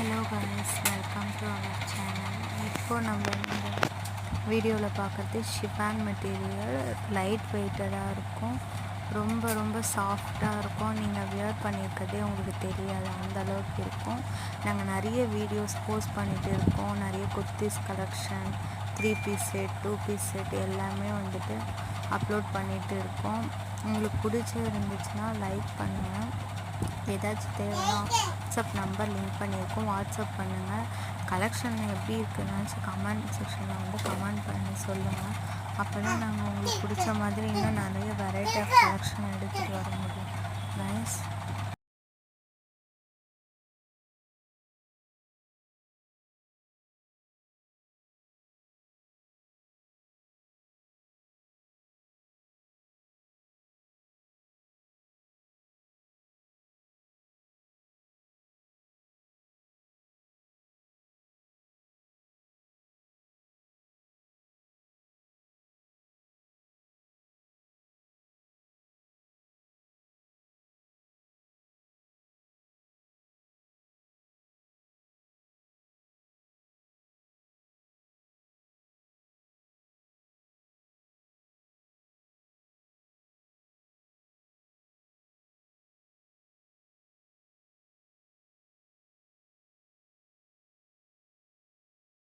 Hello guys, welcome to our channel. இப்போ நம்ம இந்த வீடியோவில் பார்க்குறது ஷிஃபான் மெட்டீரியல். லைட் வெயிட்டடாக இருக்கும், ரொம்ப ரொம்ப சாஃப்டாக இருக்கும். நீங்கள் வியர் பண்ணியிருக்கிறதே உங்களுக்கு தெரியாது, அந்த அளவுக்கு இருக்கும். நாங்கள் நிறைய வீடியோஸ் போஸ்ட் பண்ணிகிட்டு இருக்கோம். நிறைய kurtis collection, 3 piece set, 2 piece set எல்லாமே வந்துட்டு அப்லோட் பண்ணிகிட்டு இருக்கோம். உங்களுக்கு பிடிச்சிருந்துச்சுன்னா லைக் பண்ணுங்கள். ஏதாச்சும் தேவைன்னா வாட்ஸ்அப் நம்பர் லிங்க் பண்ணியிருக்கோம், வாட்ஸ்அப் பண்ணுங்கள். கலெக்ஷன் எப்படி இருக்குதுன்னு கமெண்ட் செக்ஷனில் வந்து கமெண்ட் பண்ணி சொல்லுங்கள். அப்போ தான் நாங்கள் உங்களுக்கு பிடிச்ச மாதிரி இன்னும் நிறைய வெரைட்டி ஆஃப் கலெக்ஷன் எடுத்துகிட்டு வர முடியும் கைஸ்.